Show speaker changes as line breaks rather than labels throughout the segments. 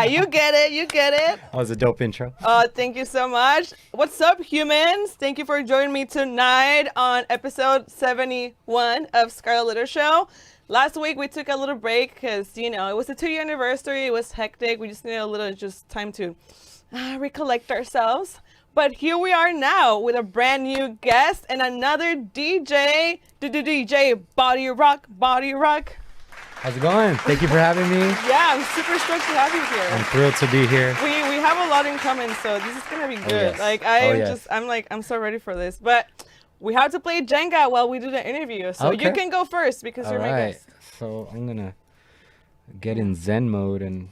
Yeah, you get it. You get it.
That was a dope intro.
Thank you so much. What's up, humans? Thank you for joining me tonight on episode 71 of Scarlett Letter Show. Last week we took a little break because, you know, it was the 2-year anniversary. It was hectic. We just needed a little just time to recollect ourselves. But here we are now with a brand new guest and another DJ, DJ BodyRawK.
How's it going? Thank you for having me.
Yeah, I'm super stoked to have you here.
I'm thrilled to be here.
We have a lot in common, so this is gonna be good.
yes.
Like I'm so ready for this. But we have to play Jenga while we do the interview. So you can go first because you're my guest.
So I'm gonna get in Zen mode and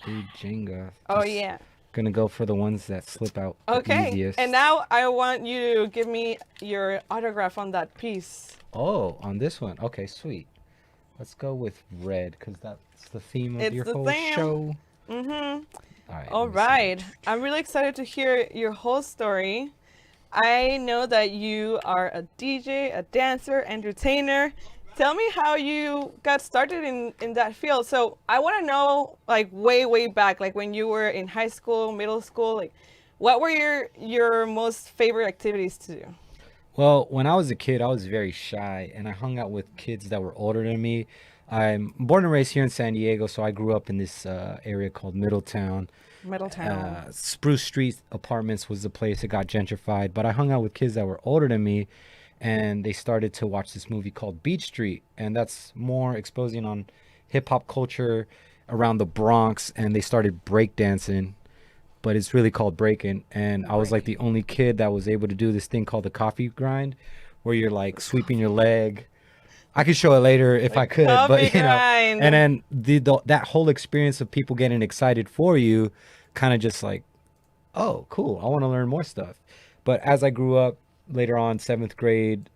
do Jenga.
Yeah.
Gonna go for the ones that slip out
Okay.
easiest.
And now I want you to give me your autograph on that piece.
Oh, on this one. Okay, sweet. Let's go with red because that's the theme of your whole show.
All right. I'm really excited to hear your whole story. I know that you are a DJ, a dancer, entertainer. Tell me how you got started in that field. So I want to know, like, way back, like when you were in high school, middle school, like what were your most favorite activities to do?
Well, when I was a kid, I was very shy, and I hung out with kids that were older than me. I'm born and raised here in San Diego, so I grew up in this area called Middletown. Spruce Street Apartments was the place. It got gentrified, but I hung out with kids that were older than me, and they started to watch this movie called Beach Street, and that's more exposing on hip-hop culture around the Bronx, and they started breakdancing, but it's really called breaking. And I was like the only kid that was able to do this thing called the coffee grind, where you're like sweeping your leg. I could show it later if I could, but you know, and then that whole experience of people getting excited for you kind of just like, oh, cool, I want to learn more stuff. But as I grew up later on, 7th grade,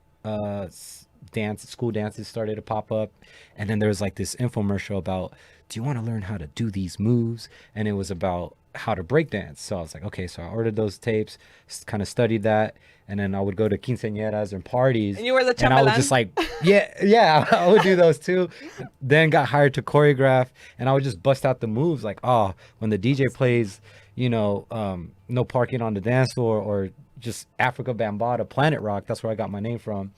school dances started to pop up. And then there was like this infomercial about, do you want to learn how to do these moves? And it was about how to break dance. So I was like, okay, so I ordered those tapes, kind of studied that, and then I would go to quinceañeras and parties.
And you were the chambelán?
And I was just like, yeah, I would do those too. Then got hired to choreograph, and I would just bust out the moves like, oh, when the DJ plays, you know, No Parking on the Dance Floor, or just Africa Bambaataa, Planet Rock, that's where I got my name from.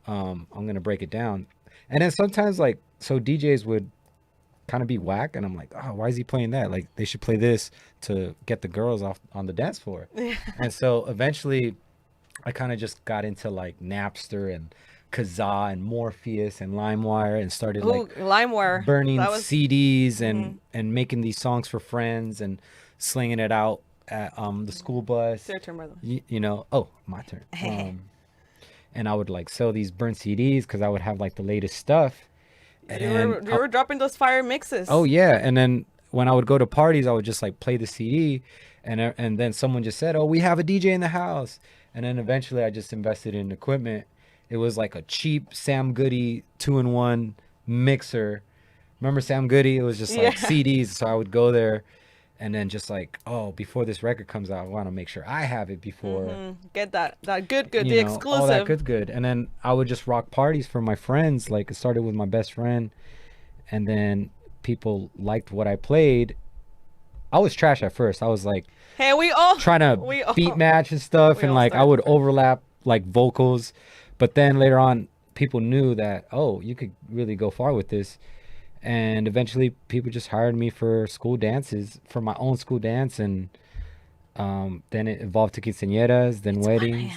I'm gonna break it down. And then sometimes, like, so DJs would kind of be whack, and I'm like, oh, why is he playing that? Like, they should play this to get the girls off on the dance floor. And so eventually I kind of just got into like Napster and Kazaa and Morpheus and LimeWire, and started
LimeWire,
burning CDs and making these songs for friends and slinging it out at the school bus.
It's your turn, by the way.
You know, oh, my turn. And I would like sell these burnt CDs because I would have like the latest stuff.
And you were dropping those fire mixes.
Oh yeah, and then when I would go to parties, I would just like play the CD, and then someone just said, "Oh, we have a DJ in the house." And then eventually, I just invested in equipment. It was like a cheap Sam Goody 2-in-1 mixer. Remember Sam Goody? It was just like CDs. So I would go there, and then just like, oh, before this record comes out, I want to make sure I have it before.
Get that good, the exclusive.
All that good. And then I would just rock parties for my friends. Like, it started with my best friend, and then people liked what I played. I was trash at first. I was like,
hey, we all
trying to beat match and stuff, and like I would overlap like vocals, but then later on, people knew that, oh, you could really go far with this. And eventually people just hired me for school dances, for my own school dance, and then it evolved to quinceañeras, then weddings.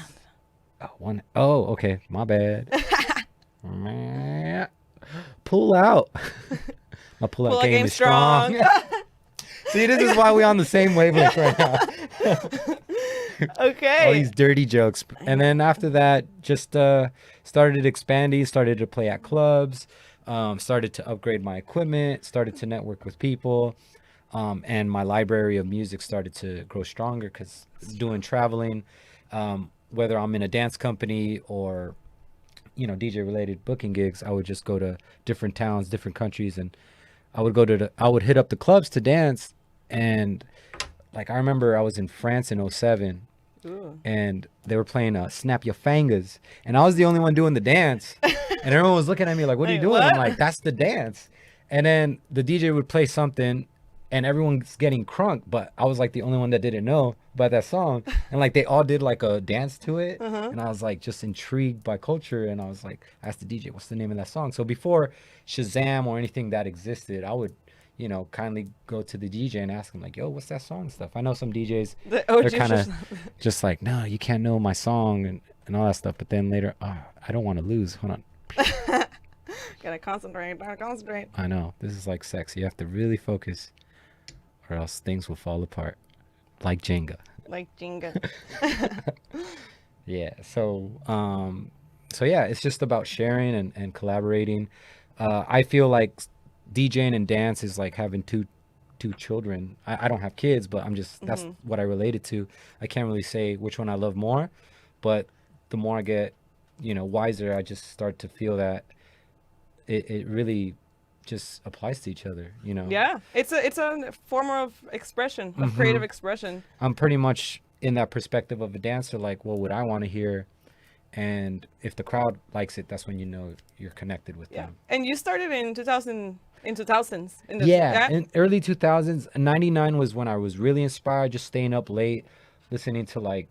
Oh, okay, my bad. Pull out. My pull-out game is strong. See, this is why we're on the same wavelength right now.
Okay.
All these dirty jokes. And then after that, just started expanding, started to play at clubs, started to upgrade my equipment, started to network with people, and my library of music started to grow stronger because doing traveling, whether I'm in a dance company or, you know, DJ related booking gigs, I would just go to different towns, different countries, and I would hit up the clubs to dance. And like, I remember I was in France in 2007. Ooh. And they were playing Snap Your Fingers, and I was the only one doing the dance, and everyone was looking at me like, what are you doing? I'm like, that's the dance. And then the DJ would play something, and everyone's getting crunk, but I was like the only one that didn't know about that song, and like they all did like a dance to it, and I was like just intrigued by culture, and I was like asked the DJ what's the name of that song. So before Shazam or anything that existed, I would kindly go to the DJ and ask him like, yo, what's that song stuff. I know some DJs, they're kind of just like, no, you can't know my song and all that stuff, but then later, I don't want to lose, hold on.
Gotta concentrate.
I know, this is like sex, you have to really focus or else things will fall apart like Jenga. Yeah, so yeah, it's just about sharing and collaborating. I feel like DJing and dance is like having two children. I don't have kids, but I'm just, that's what I related to. I can't really say which one I love more, but the more I get wiser, I just start to feel that it really just applies to each other.
Yeah, it's a form of expression, of creative expression.
I'm pretty much in that perspective of a dancer, like what would I want to hear, and if the crowd likes it, that's when you're connected with them.
And you started in 2000s
in early 2000s. 99 was when I was really inspired, just staying up late listening to like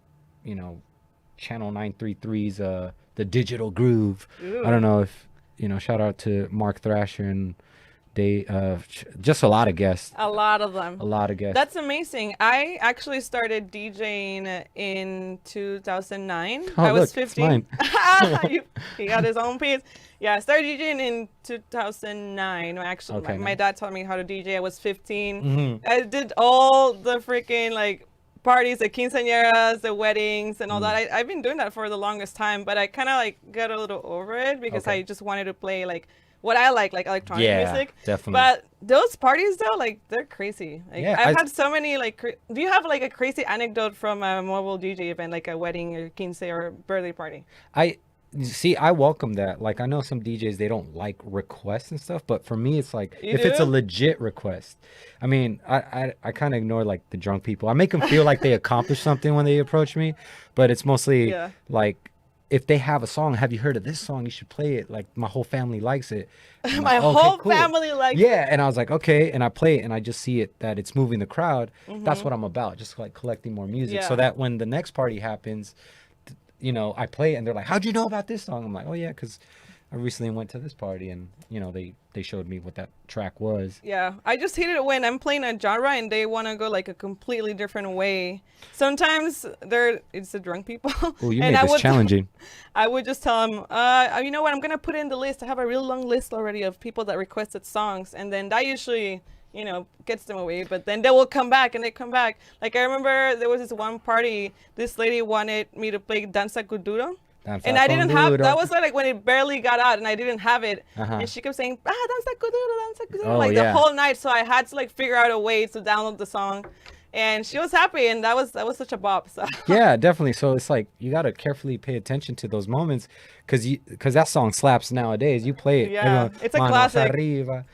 channel 933's the Digital Groove. Ooh. I don't know if shout out to Mark Thrasher and they just a lot of guests.
A lot of them.
A lot of guests.
That's amazing. I actually started DJing in 2009. I was 15. He got his own piece. Yeah, I started DJing in 2009. Actually, okay, my dad taught me how to DJ. I was 15. I did all the freaking like parties, the quinceañeras, the weddings, and all that. I've been doing that for the longest time, but I kind of like got a little over it because I just wanted to play like what I like electronic music.
Definitely.
But those parties though, like they're crazy. Like, I've had so many like. Do you have like a crazy anecdote from a mobile DJ event, like a wedding or quince or birthday party?
I welcome that. Like I know some DJs, they don't like requests and stuff, but for me it's like if it's a legit request. I mean, I kind of ignore like the drunk people. I make them feel like they accomplished something when they approach me, but it's mostly like if they have a song, have you heard of this song? You should play it. Like my whole family likes it.
My whole family likes it.
Yeah, and I was like, okay, and I play it, and I just see it that it's moving the crowd. That's what I'm about, just like collecting more music, so that when the next party happens, I play it, and they're like, how'd you know about this song? I'm like, oh yeah, because I recently went to this party, and they showed me what that track was. Yeah,
I just hate it when I'm playing a genre and they want to go like a completely different way. Sometimes it's the drunk people.
Oh, you made this challenging.
I would just tell them, you know what, I'm gonna put in the list. I have a real long list already of people that requested songs, and then that usually gets them away, but then they will come back, and they come back. Like I remember there was this one party, this lady wanted me to play Danza Kuduro. And I didn't have, that was like when it barely got out and I didn't have it. And she kept saying, Danza Kuduro, like the whole night. So I had to like figure out a way to download the song. And she was happy, and that was such a bop. So.
Yeah, definitely. So it's like you got to carefully pay attention to those moments because that song slaps nowadays. You play it.
Yeah, it's a classic.
Arriba,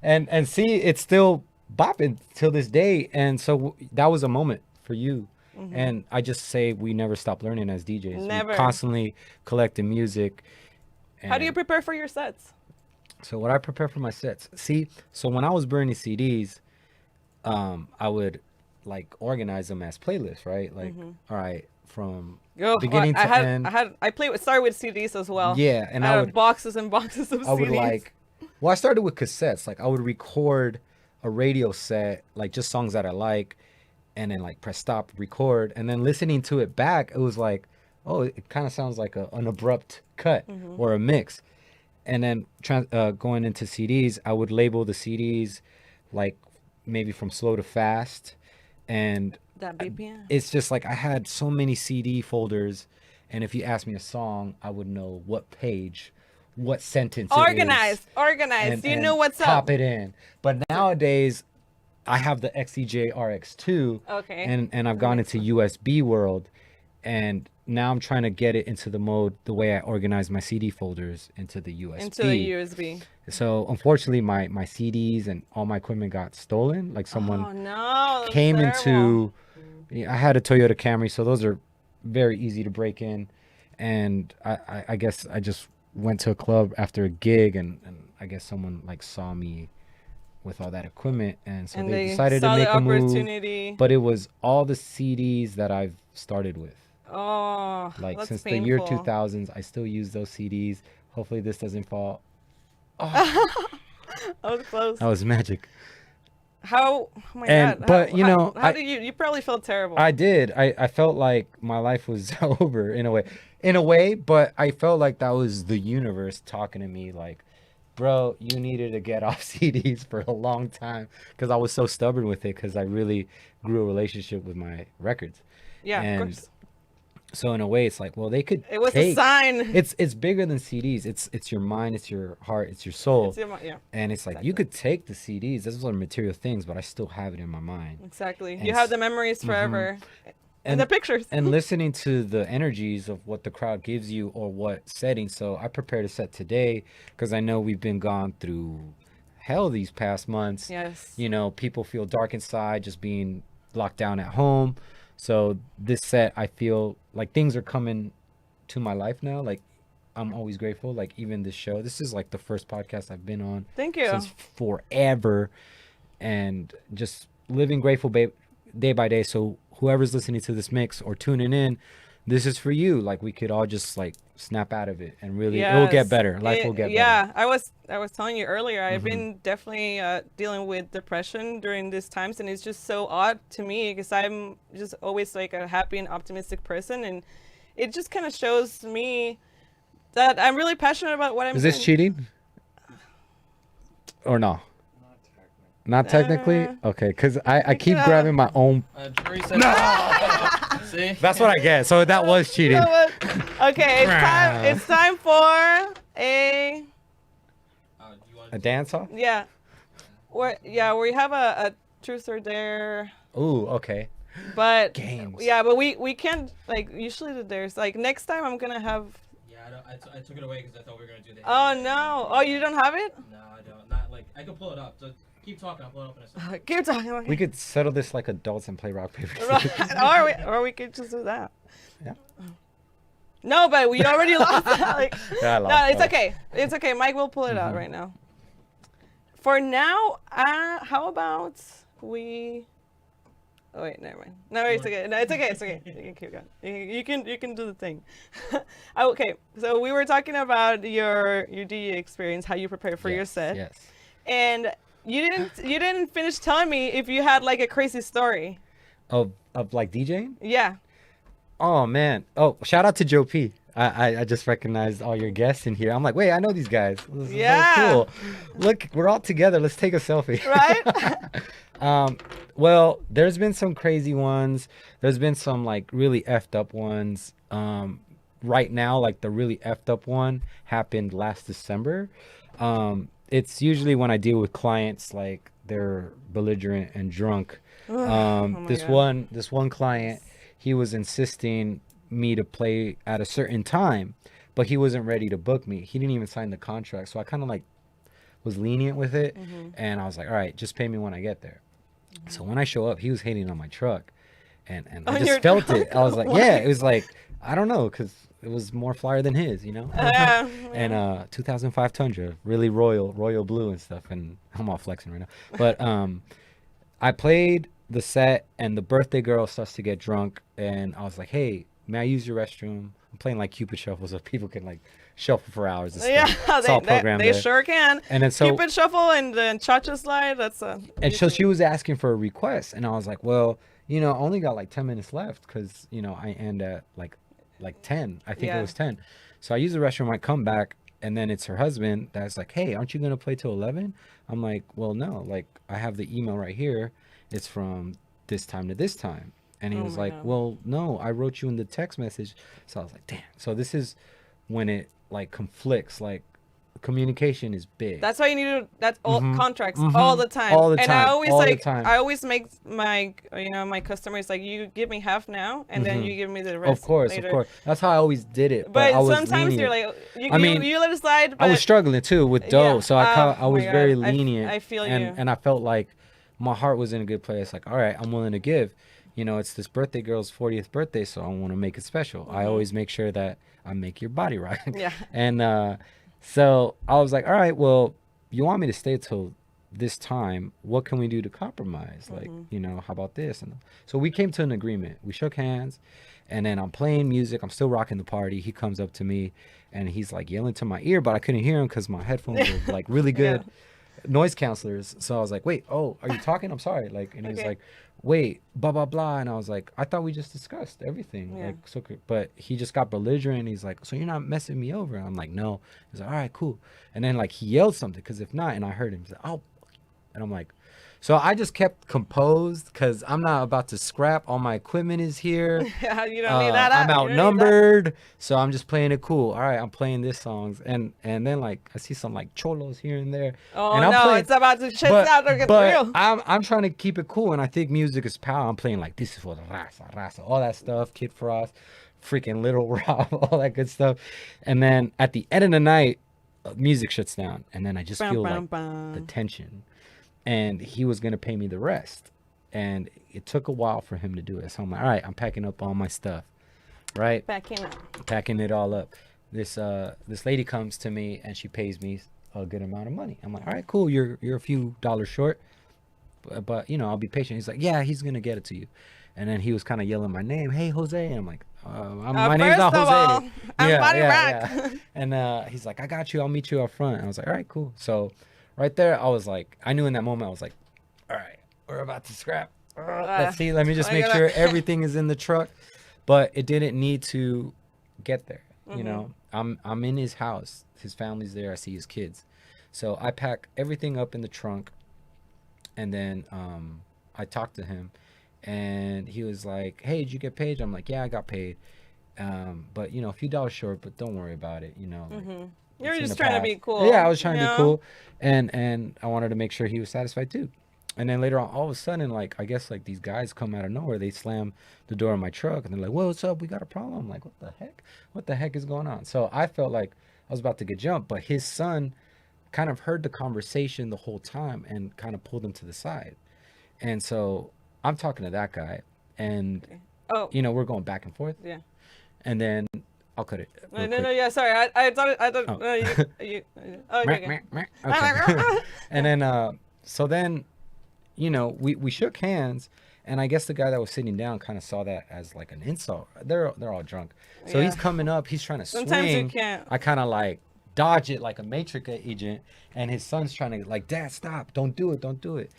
and see, it's still bopping till this day. And so that was a moment for you. And I just say we never stop learning as DJs.
Never.
We constantly collecting music.
How do you prepare for your sets?
So what I prepare for my sets, so when I was burning CDs, I would like organize them as playlists, right? Like, all right, from beginning to end.
I started with CDs as well.
Yeah, and
I would boxes and boxes of CDs.
I would I started with cassettes. Like I would record a radio set, like just songs that I like, and then like press stop, record, and then listening to it back, it was like, oh, it kind of sounds like an abrupt cut or a mix. And then going into CDs, I would label the CDs like maybe from slow to fast. And
that BPM.
It's just like I had so many CD folders. And if you asked me a song, I would know what page, what sentence
Organized.
And,
you know what's up.
Pop it in. But nowadays, I have the XEJ RX2.
Okay.
And I've gone into USB world. And now I'm trying to get it into the mode the way I organize my CD folders into the USB. So unfortunately, my CDs and all my equipment got stolen. Like someone came into. I had a Toyota Camry, so those are very easy to break in. And I guess I just went to a club after a gig and I guess someone like saw me with all that equipment, and so
And
they
they
decided to
saw
make
the
a move.
opportunity.
But it was all the CDs that I've started with.
Oh,
Like
that's
since
painful.
the year 2000s, I still use those CDs. Hopefully this doesn't fall.
That was close.
That was magic.
How? Oh my
And
God.
but you know,
how did you probably felt terrible.
I did. I felt like my life was over in a way. In a way, but I felt like that was the universe talking to me like, bro, you needed to get off CDs for a long time, because I was so stubborn with it, because I really grew a relationship with my records.
Yeah,
and
of course.
So in a way, it's like, well, they could.
It was a sign.
It's bigger than CDs. It's your mind, it's your heart, it's your soul.
Yeah.
And it's like, exactly. You could take the CDs. Those are material things, but I still have it in my mind.
Exactly.
And
you have the memories forever. And the pictures.
And listening to the energies of what the crowd gives you or what setting. So I prepared a set today because I know we've been gone through hell these past months.
Yes.
You know, people feel dark inside just being locked down at home. So this set, I feel like things are coming to my life now. Like, I'm always grateful. Like, even this show, this is like the first podcast I've been on.
Thank you.
Since forever. And just living grateful day by day. So whoever's listening to this mix or tuning in, this is for you. Like, we could all just like snap out of it and really, it will get better. Life will get better.
Yeah, I was telling you earlier, I've been definitely dealing with depression during these times, and it's just so odd to me because I'm just always like a happy and optimistic person, and it just kind of shows me that I'm really passionate about what I'm doing.
Is this cheating? Or no? Not technically? Okay, because I keep grabbing my own. See? That's what I get. So that was cheating.
Okay, it's time for a
dance off?
Yeah. We have a truth or dare.
Ooh, okay.
But
games.
Yeah, but we can't, like, usually the dares. Like, next time I'm gonna have.
Yeah, I took it away because I thought we were gonna do that.
Oh no! Oh, you don't have it?
No, I don't. Not like I can pull it up. So keep talking. I'll pull it up in a second.
Keep talking. Okay.
We could settle this like adults and play rock paper scissors.
or we could just do that.
Yeah.
No, but we already lost that. Like,
yeah, I lost
no, it's okay. It's okay. Mike will pull it out right now. For now, how about we? Oh wait, never mind. No, it's okay. No, it's okay. It's okay. You can keep going. You can do the thing. Okay, so we were talking about your DJ experience, how you prepare for your set.
Yes.
And you didn't finish telling me if you had like a crazy story.
Of like DJing?
Yeah.
Oh man. Oh, shout out to Joe P. I just recognized all your guests in here. I'm like, wait, I know these guys. This is so cool. Look, we're all together. Let's take a selfie.
Right?
Well, there's been some crazy ones. There's been some like really effed up ones. Right now, like the really effed up one happened last December. It's usually when I deal with clients, like they're belligerent and drunk. This one client, he was insisting me to play at a certain time, but he wasn't ready to book me. He didn't even sign the contract, so I kind of like was lenient with it, and I was like, all right, just pay me when I get there. So when I show up, he was hating on my truck, and I just felt it. I was like, yeah, it was like, I don't know, because it was more flyer than his, you know. And 2005 Tundra, really royal blue and stuff, and I'm all flexing right now. But I played the set, and the birthday girl starts to get drunk, and I was like, hey, may I use your restroom? I'm playing like Cupid Shuffle, so people can like shuffle for hours and stuff.
Yeah,
it's all programmed
they
there.
sure can.
And then so
Cupid Shuffle and then Cha-Cha Slide, that's a...
And so she was asking for a request, and I was like, well, you know, I only got like 10 minutes left, because, you know, I end at like 10. I think it was 10. So I use the restroom, I come back, and then it's her husband that's like, hey, aren't you going to play till 11? I'm like, well, no, like I have the email right here. It's from this time to this time. And he was like, well, no, I wrote you in the text message. So I was like, damn. So this is when it like conflicts, like communication is big.
That's why you need to, that's all contracts all the time.
All the time.
And I always
all the time.
I always make my, my customers like, you give me half now and then you give me the rest
Of course. That's how I always did it. But I was
sometimes
lenient.
you're like, you let it slide. But
I was struggling too with dough. So I was very lenient.
I feel you.
And I felt like my heart was in a good place. Like, all right, I'm willing to give. You know, it's this birthday girl's 40th birthday, so I want to make it special. I always make sure that I make your body right.
Yeah.
And so I was like, all right, well, you want me to stay till this time, what can we do to compromise? Like, you know, how about this? And so we came to an agreement. We shook hands, and then I'm playing music. I'm still rocking the party. He comes up to me and he's like yelling to my ear, but I couldn't hear him because my headphones were like really good noise cancelers. So I was like, wait, oh, are you talking? I'm sorry. Like, and he was like, wait, blah, blah, blah. And I was like, I thought we just discussed everything. Like, so, but he just got belligerent. He's like, so you're not messing me over? And I'm like, no. He's like, all right, cool. And then like he yelled something, because if not, and I heard him, he's like, oh, and I'm like, so I just kept composed because I'm not about to scrap. All my equipment is here.
You don't need that.
I'm outnumbered. So I'm just playing it cool. All right, I'm playing this songs. And then like I see some like cholos here and there.
Oh,
and
no, it's about to shit out or get real.
I'm trying to keep it cool. And I think music is power. I'm playing like, this is for the raza, all that stuff. Kid Frost, freaking Little Rob, all that good stuff. And then at the end of the night, music shuts down. And then I just feel like the tension. And he was going to pay me the rest. And it took a while for him to do it. So I'm like, all right, I'm packing up all my stuff. Right? Packing it all up. This lady comes to me and she pays me a good amount of money. I'm like, all right, cool. You're a few dollars short. But you know, I'll be patient. He's like, yeah, he's going to get it to you. And then he was kind of yelling my name. Hey, Jose. And I'm like, my name's not Jose.
All, I'm BodyRawK.
And he's like, I got you. I'll meet you up front. And I was like, all right, cool. So right there, I was like, I knew in that moment, I was like, all right, we're about to scrap. Let's see. Let me just make sure everything is in the truck. But it didn't need to get there. You know, I'm in his house. His family's there. I see his kids. So I pack everything up in the trunk. And then I talked to him. And he was like, hey, did you get paid? I'm like, yeah, I got paid. But, you know, a few dollars short, but don't worry about it. You know, like,
you're just trying to be cool.
Yeah, I was trying to be cool. And I wanted to make sure he was satisfied too. And then later on, all of a sudden, like, I guess like these guys come out of nowhere. They slam the door of my truck and they're like, whoa, what's up? We got a problem. I'm like, what the heck? What the heck is going on? So I felt like I was about to get jumped, but his son kind of heard the conversation the whole time and kind of pulled him to the side. And so I'm talking to that guy and, you know, we're going back and forth.
Yeah.
And then I'll cut it.
Yeah, sorry. I thought okay.
And then, so then, you know, we shook hands, and I guess the guy that was sitting down kind of saw that as like an insult. They're all drunk. So he's coming up, he's trying to
Sometimes
swing.
you can't.
I kind of like dodge it like a Matrix agent, and his son's trying to like, Dad, stop, don't do it.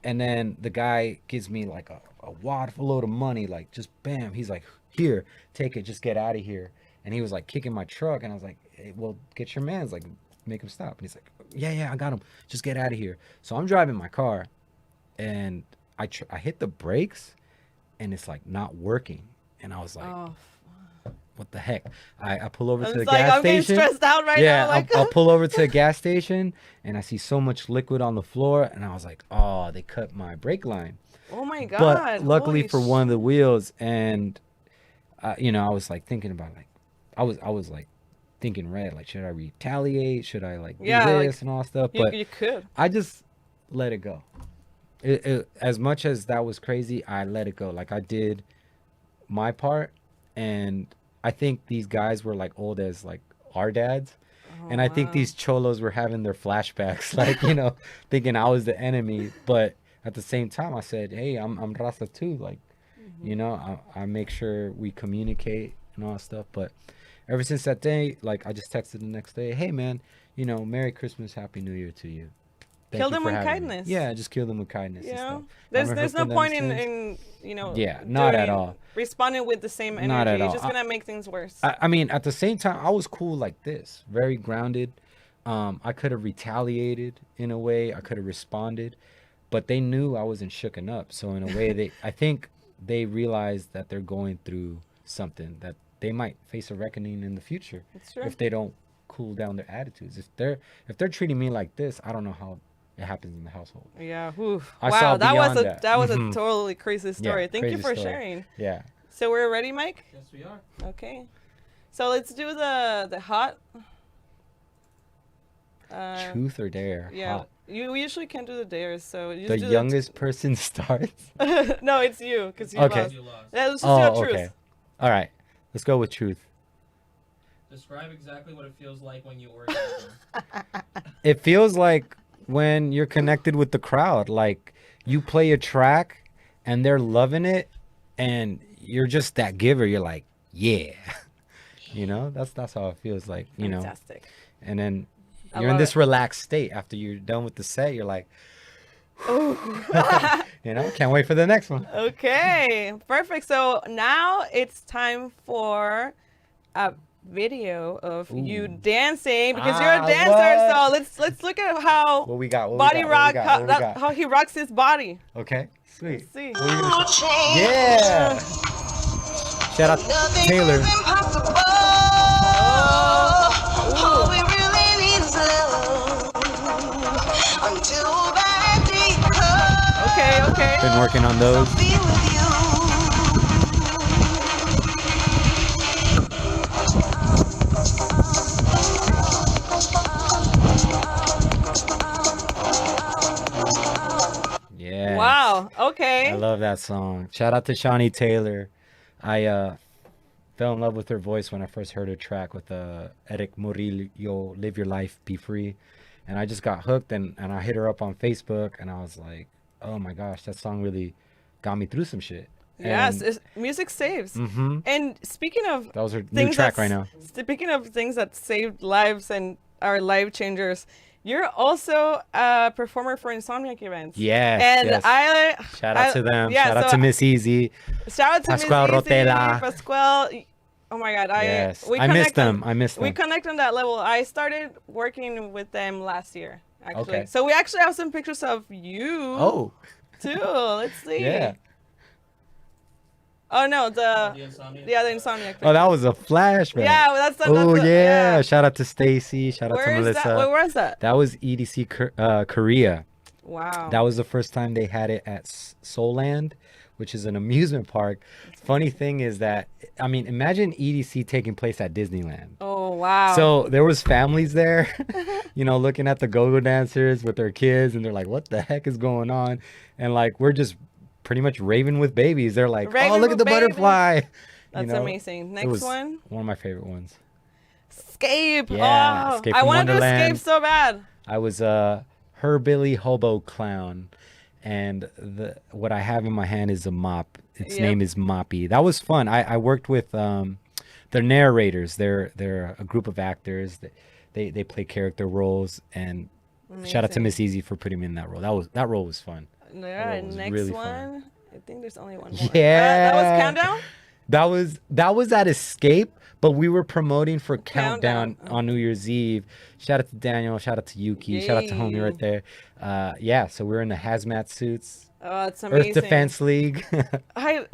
And then the guy gives me like a wad full of money, like just bam. He's like, here, take it, just get out of here. And he was like kicking my truck, and I was like, hey, well, get your man's, like, make him stop. And he's like, yeah, I got him. Just get out of here. So I'm driving my car, and I hit the brakes, and it's like not working. And I was like, what the heck? I pull over to the gas station. I'm getting stressed out right now. Like... I'll pull over to a gas station, and I see so much liquid on the floor, and I was like, oh, they cut my brake line.
Oh my God.
But luckily for one of the wheels, and you know, I was like thinking about like, I was like thinking red, like, should I retaliate? Should I like do this like, and all stuff? But
you could.
I just let it go. It, as much as that was crazy, I let it go. Like, I did my part, and I think these guys were like old as like our dads. And I think these cholos were having their flashbacks, like, you know, thinking I was the enemy. But at the same time, I said, hey, I'm Raza too. Like, you know, I make sure we communicate and all that stuff. But ever since that day, like, I just texted the next day, hey, man, you know, Merry Christmas, Happy New Year to you.
Kill them with kindness.
Yeah, just kill them with kindness.
You know, there's no point in you know.
Yeah, not at all.
Responding with the same energy.
Not at all.
It's just gonna make things worse.
I mean, at the same time, I was cool like this, very grounded. I could have retaliated in a way. I could have responded, but they knew I wasn't shooken up. So in a way, I think they realized that they're going through something, that they might face a reckoning in the future if they don't cool down their attitudes. If they're treating me like this, I don't know how it happens in the household.
Yeah. Wow, that was a totally crazy story.
Yeah,
Thank you for sharing.
Yeah.
So we're ready, Mike?
Yes, we are.
Okay. So let's do the hot.
Truth or dare?
Yeah.
Hot.
We usually can't do the dares, so you
the youngest person starts.
No, it's you, because you
okay.
lost. Yeah, let's just do truth.
Okay. All right. Let's go with truth.
Describe exactly what it feels like when you orgasm.
It feels like when you're connected with the crowd, like you play a track and they're loving it and you're just that giver. You're like, yeah. You know, that's how it feels like, you know.
Fantastic.
And then
I
you're in
love
this
it.
relaxed state after you're done with the set. You're like, you know, can't wait for the next one.
Okay, perfect. So now it's time for a video of you dancing because you're a
Ah,
dancer.
what?
So let's look at how
What we got?
BodyRawK how he rocks his body.
Okay, sweet.
Let's see.
What are you gonna show? Yeah. Shout out to Taylor.
Okay.
Been working on those. Yeah.
Wow. Okay.
I love that song. Shout out to Shawnee Taylor. I fell in love with her voice when I first heard her track with Eric Murillo, Live Your Life, Be Free. And I just got hooked and I hit her up on Facebook and I was like, oh my gosh, that song really got me through some shit.
Yes,
And
music saves.
Mhm.
And speaking of
that was her new
things
track
that's-
right now.
Speaking of things that saved lives and are life changers, you're also a performer for Insomniac events.
Yes,
And
yes. Shout out to them.
Yeah,
Shout out
so
to Miss Easy.
Shout out to
Pascual
Miss Easy,
Rotela.
Pascual. Oh my God,
Yes,
we
I missed
connect on-
them. I missed
We
them.
connect on that level. I started working with them last year, actually.
Okay.
So we actually have some pictures of you.
Oh,
Too. Let's see.
yeah.
Oh no,
The Insomniac.
the Insomniac.
Oh, that was a flashback.
Yeah, well, that's
Oh
that's
yeah. Shout out to Stacy. Shout out to
Where is
Melissa.
that? Where was that?
That was EDC Korea.
Wow.
That was the first time they had it at Soulland, which is an amusement park. Funny thing is that, I mean, imagine EDC taking place at Disneyland.
Oh wow.
So there was families there, you know, looking at the go-go dancers with their kids, and they're like, "What the heck is going on?" And like, we're just pretty much raving with babies. They're like,
Raving
"Oh, look at
with
the
babies.
butterfly."
That's
You know,
amazing.
it
Next
was
one.
One of my favorite ones.
Escape.
Yeah,
Oh,
Escape
I
from
wanted to
Wonderland.
escape so bad.
I was a Herbilly Hobo Clown, and what I have in my hand is a mop. Its
Yep.
name is Moppy. That was fun. I worked with their narrators. They're a group of actors. They play character roles, and shout out to
Amazing.
Miss Easy for putting me in that role. That role was fun.
All right,
it was
next
really
one.
fun.
I think there's only one more.
Yeah.
That was Countdown?
That was at Escape, but we were promoting for
Countdown.
Countdown on New Year's Eve. Shout out to Daniel. Shout out to Yuki. Shout out to homie
Yay.
right there. Yeah, so we're in the hazmat suits.
Oh, it's amazing.
Earth Defense League.
Like,
That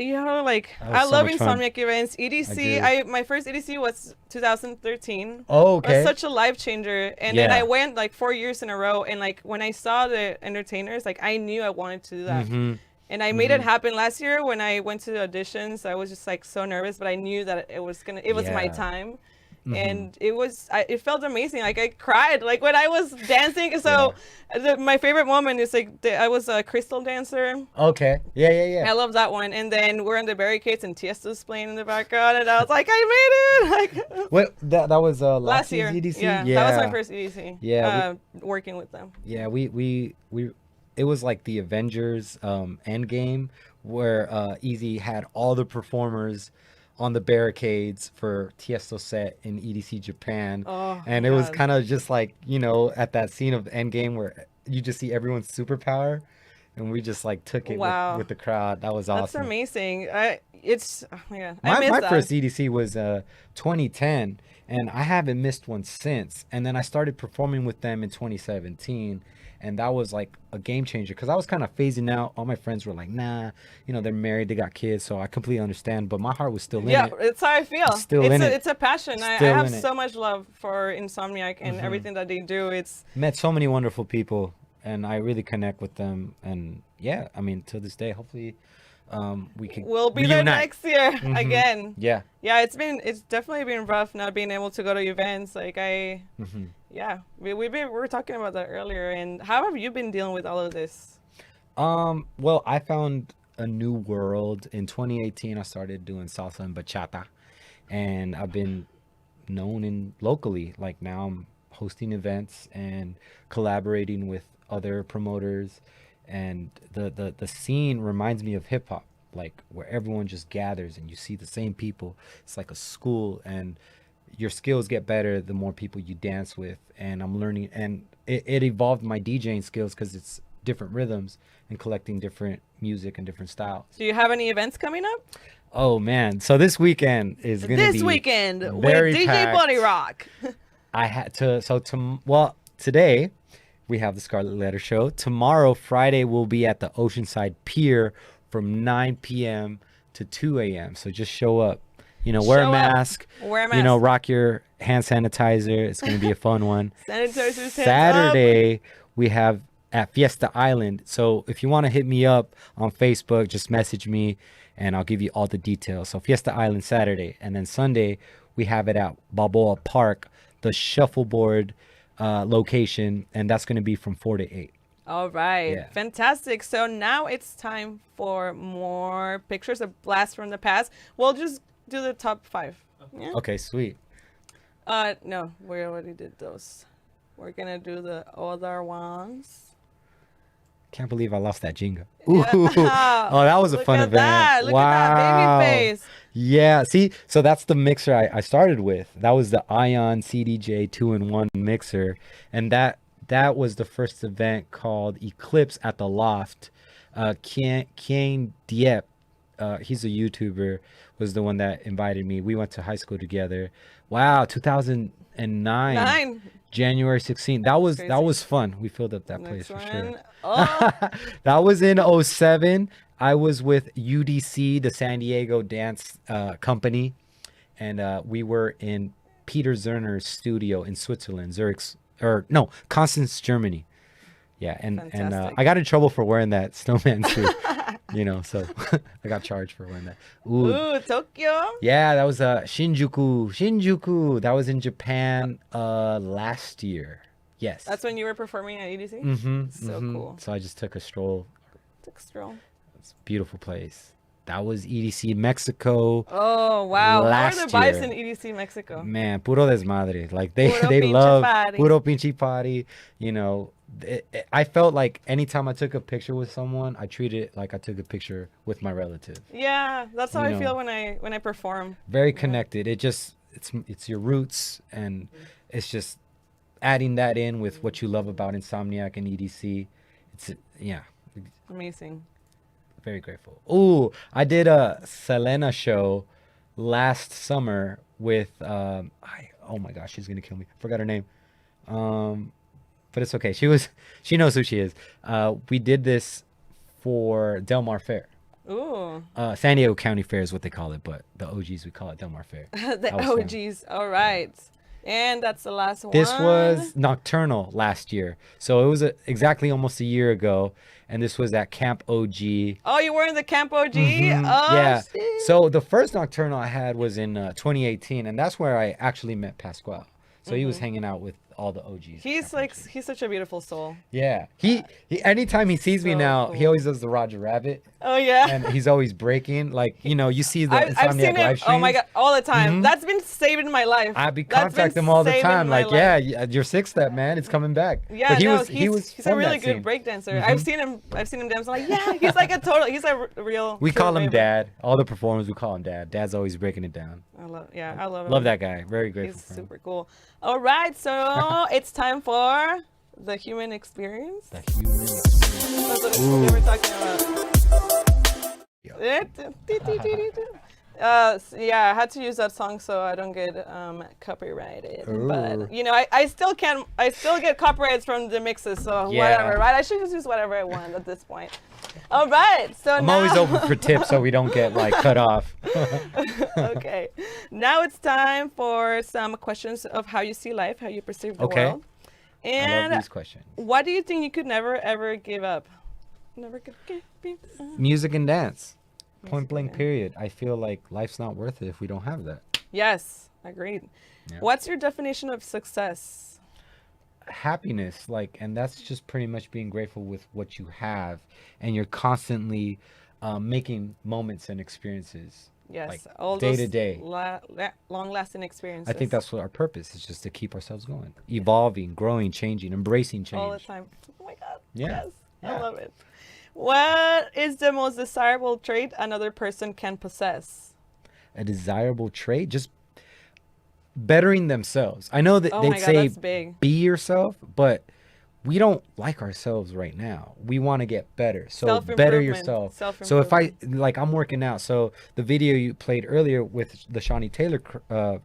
I
was so
love
much fun.
Insomniac events. EDC,
I do.
my first EDC was 2013.
Oh,
It was
okay.
such a life changer. And then
Yeah.
I went like 4 years in a row. And like when I saw the entertainers, like I knew I wanted to do that.
Mhm.
And I made it happen last year when I went to the auditions. I was just like so nervous, but I knew that it was my
Yeah.
time. And it felt amazing. Like I cried like when I was dancing. So my favorite moment is like I was a crystal dancer.
Okay. Yeah.
I love that one. And then we're on the barricades and Tiesto's playing in the background, and I was like, I made it! Like
What that was
last
year's
year.
EDC?
Yeah, that was my first EDC.
Yeah,
working with them.
Yeah, we it was like the Avengers Endgame where Easy had all the performers on the barricades for Tiesto set in EDC Japan.
Oh,
and it was
God.
kind of just like, you know, at that scene of Endgame where you just see everyone's superpower, and we just like took it
Wow.
with the crowd. That was
That's
awesome.
amazing. Oh my God. I
My
miss that.
first EDC was 2010, and I haven't missed one since. And then I started performing with them in 2017, and that was like a game changer because I was kind of phasing out. All my friends were like, nah, you know, they're married, they got kids, so I completely understand. But my heart was still in
Yeah,
it.
it's how I feel.
Still in it.
It's a passion. I
Still
have
in it.
so much love for Insomniac and everything that they do. It's
Met so many wonderful people, and I really connect with them. And yeah, I mean, to this day, hopefully we can
we'll be there
reunite.
next year again.
Yeah.
Yeah, it's definitely been rough not being able to go to events. Like we were talking about that earlier. And how have you been dealing with all of this?
Well, I found a new world in 2018. I started doing salsa and bachata, and I've been known in locally. Like now I'm hosting events and collaborating with other promoters, and the scene reminds me of hip hop, like where everyone just gathers and you see the same people. It's like a school, and your skills get better the more people you dance with. And I'm learning, and it evolved my DJing skills because it's different rhythms and collecting different music and different styles.
Do you have any events coming up?
Oh man, so this weekend is gonna be
This weekend with
very
DJ
packed.
BodyRawK.
I had to well, today we have the Scarlett Letter show. Tomorrow, Friday, we'll be at the Oceanside Pier from 9 p.m. to 2 a.m. So just show up. You know, wear a mask.
Wear a mask.
You know, rock your hand sanitizer. It's going to be a fun one.
Sanitizers, hands
Saturday, we have at Fiesta Island. So if you want to hit me up on Facebook, just message me and I'll give you all the details. So Fiesta Island Saturday. And then Sunday, we have it at Balboa Park, the shuffleboard location. And that's going to be from 4 to 8.
All right.
Yeah.
Fantastic. So now it's time for more pictures, a blast from the past. We'll just do the top 5. Yeah?
Okay, sweet.
No, we already did those. We're gonna do the other ones.
Can't believe I lost that Jenga.
Yeah.
Ooh. Oh, that was a
Look
fun
at
event.
that. Look
Wow.
at that baby face.
Yeah, see, so that's the mixer I started with. That was the Ion CDJ 2-in-1 mixer, and that was the first event called Eclipse at the Loft. Kien Diep, he's a YouTuber, was the one that invited me. We went to high school together. Wow, 2009. January 16th. That was fun. We filled up that place for sure.
Oh.
That was in 07. I was with UDC, the San Diego Dance Company, and we were in Peter Zerner's studio in Switzerland, Constance, Germany. Yeah, and I got in trouble for wearing that snowman suit. You know, so I got charged for wearing that.
Ooh, Tokyo.
Yeah, that was Shinjuku. That was in Japan last year. Yes.
That's when you were performing at EDC?
Mm-hmm.
So cool.
So I just took a stroll.
Took a stroll.
It's a beautiful place. That was EDC Mexico.
Oh, wow.
Last
What are the vibes
year.
in EDC Mexico?
Man, puro desmadre. Like they
Puro
love
pinche party.
puro pinche party. You know, I felt like anytime I took a picture with someone, I treated it like I took a picture with my relative.
Yeah, that's how
You
I feel
know.
when I perform.
Very connected. It's your roots, and it's just adding that in with what you love about Insomniac and EDC.
Amazing.
Very grateful. Ooh, I did a Selena show last summer with oh my gosh, she's gonna kill me. Forgot her name. But it's okay. She knows who she is. We did this for Del Mar Fair.
Ooh.
San Diego County Fair is what they call it, but the OGs, we call it Del Mar Fair.
The
That was fun.
OGs. All right. And that's the last one.
This was Nocturnal last year. So it was exactly almost a year ago. And this was at Camp OG.
Oh, you were in the Camp OG?
Mhm,
Oh,
yeah.
shit.
So the first Nocturnal I had was in 2018. And that's where I actually met Pasquale. So he was hanging out with all the OGs.
He's such a beautiful soul.
Yeah. He anytime he sees me
So
now, he
cool.
always does the Roger Rabbit.
Oh, yeah.
And he's always breaking. Like, you know, you see the
I've
Insomniac
seen him,
live streams.
oh my God, all the time.
Mhm.
That's been saving my life.
I be
That's been
contact him all the
saving
time.
my
Like,
life.
yeah, your sixth step, man, it's coming back.
Yeah,
But
no,
he's
he's a
from
really
that
good
scene.
breakdancer. I've seen him dance. I'm like, yeah, he's like he's a real.
We
true
call him
raver.
Dad. All the performers, we call him Dad. Dad's always breaking it down.
I love him.
Love that guy. Very grateful
He's
for him.
super cool. All right, so it's time for the human experience.
That human.
That's what we were talking about. Yeah, I had to use that song so I don't get copyrighted. But
Ooh.
you know, I still get copyrights from the mixes, so
Yeah.
whatever, right? I should just use whatever I want at this point. All right, so
I'm
now
always open for tips so we don't get like cut off.
okay, now it's time for some questions of how you see life, how you perceive the
Okay.
world.
I
And
love these questions.
what do you think you could never ever give up? Never could give up.
Music and dance. Point
Music
blank
and
period. I feel like life's not worth it if we don't have that.
Yes, agreed.
Yeah.
What's your definition of success?
Happiness, like, and that's just pretty much being grateful with what you have, and you're constantly making moments and experiences.
Yes,
like
all
day
those
to day.
long-lasting experiences.
I think that's what our purpose is, just to keep ourselves going, evolving, growing, changing, embracing change.
all the time. Oh my God.
Yeah.
Yes, I
Yeah.
love it. What is the most desirable trait another person can possess?
A desirable trait, just bettering themselves. I know that
Oh
they'd
my God,
say
that's big.
be yourself, but we don't like ourselves right now. We want to get better. So better yourself. So if I'm working out. So the video you played earlier with the Shawnee Taylor